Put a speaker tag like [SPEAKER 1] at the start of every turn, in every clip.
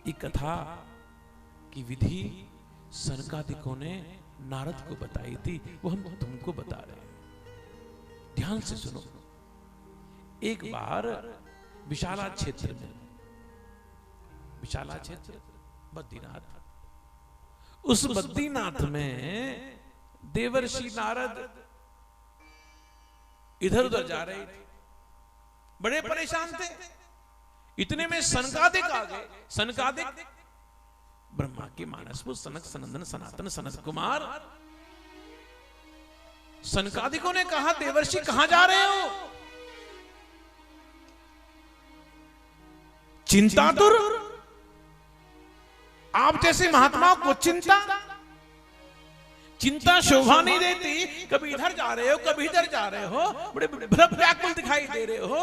[SPEAKER 1] ये कथा की विधि सनकादिकों ने नारद को बताई थी, वो हम तुमको बता रहे हैं। ध्यान से सुनो। एक बार विशाला क्षेत्र में, विशाला क्षेत्र बद्रीनाथ, उस बद्रीनाथ में देवर्षि नारद इधर उधर जा रहे थे, बड़े परेशान थे। इतने में सनकादिक आ गए। सनकादिक ब्रह्मा के मानसपुत्र सनक सनंदन सनातन सनत कुमार। सनकादिकों ने कहा, देवर्षि कहां जा रहे हो? चिंता दूर, आप जैसे महात्माओं को चिंता चिंता शोभा नहीं देती। कभी इधर जा रहे हो, कभी इधर जा रहे हो, बड़े व्याकुल दिखाई दे रहे हो।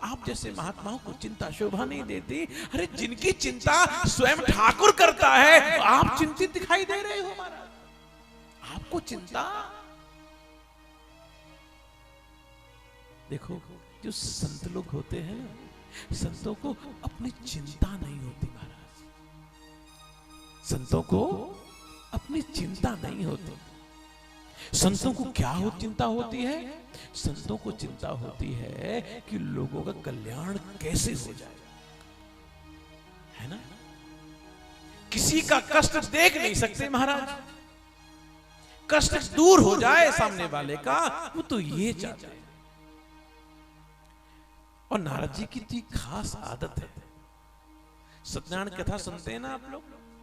[SPEAKER 1] आप जैसे महात्माओं को चिंता शोभा नहीं देती। अरे जिनकी चिंता स्वयं ठाकुर करता है, आप चिंतित दिखाई दे रहे हो महाराज, आपको चिंता। देखो, जो संत लोग होते हैं ना, संतों को अपनी चिंता नहीं होती महाराज। संतों को अपनी चिंता नहीं होती। संतों को क्या चिंता होती है? संतों को चिंता होती है कि लोगों का कल्याण कैसे हो जाए, है ना। किसी का कष्ट देख नहीं सकते महाराज, कष्ट दूर हो जाए सामने वाले का, वो तो ये चाहते हैं। और नारद जी की थी खास आदत है। सत्यनारायण कथा सुनते हैं ना आप लोग,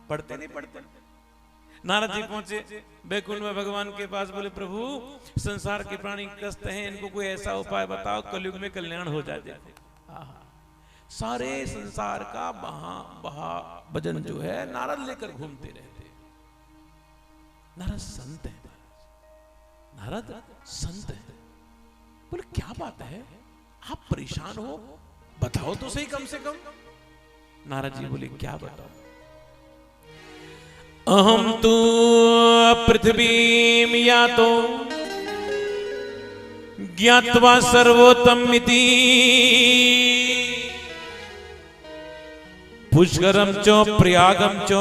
[SPEAKER 1] पढ़ते नहीं पढ़ते? नारद जी पहुंचे बैकुंठ में भगवान के पास, बोले प्रभु संसार के प्राणी ग्रस्त हैं, इनको कोई ऐसा उपाय बताओ कलयुग में कल्याण हो जाए। सारे संसार का बहा भजन जो है नारद लेकर घूमते रहते। नारद संत है, नारद संत है। बोले क्या बात है, आप परेशान हो, बताओ तो सही कम से कम। नारद जी बोले क्या बताओ? अहम तु पृथ्वीम यातो ज्ञात्वा सर्वोत्तमिति पुष्करम च प्रयागम च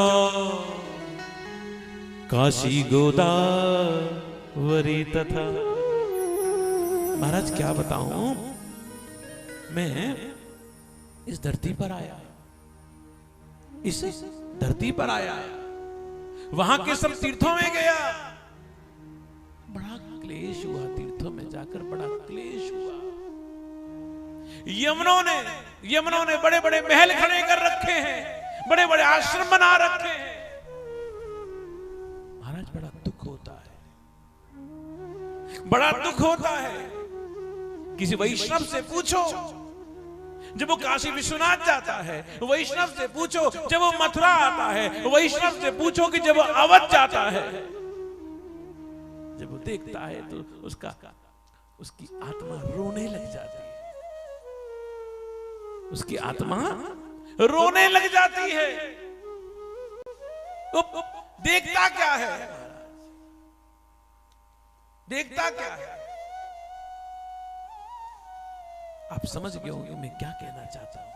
[SPEAKER 1] काशी गोदावरी तथा। महाराज क्या बताऊं, मैं इस धरती पर आया, इस धरती पर आया, वहां के सब तीर्थों में गया, बड़ा क्लेश हुआ। तीर्थों में जाकर बड़ा क्लेश हुआ। यमुनों ने बड़े बड़े महल खड़े कर रखे हैं, बड़े बड़े आश्रम बना रखे हैं। महाराज बड़ा दुख होता है, बड़ा दुख होता है। किसी वैष्णव से पूछो, जब वो काशी विश्वनाथ जाता है, वैष्णव से पूछो जब वो मथुरा आता है, वैष्णव से पूछो कि जब वो अवध जाता है, जब वो देखता है तो उसकी आत्मा रोने लग जाती है, उसकी आत्मा रोने लग जाती है। तो देखता क्या है, देखता क्या है? आप समझ गए होंगे मैं क्या कहना चाहता हूं।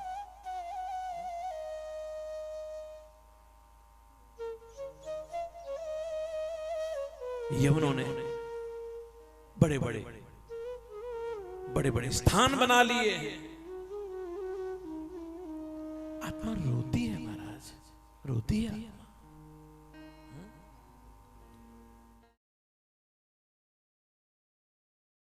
[SPEAKER 1] यमुनों ने बड़े बड़े स्थान बना लिए हैं। आत्मा रोती है महाराज, रोती है।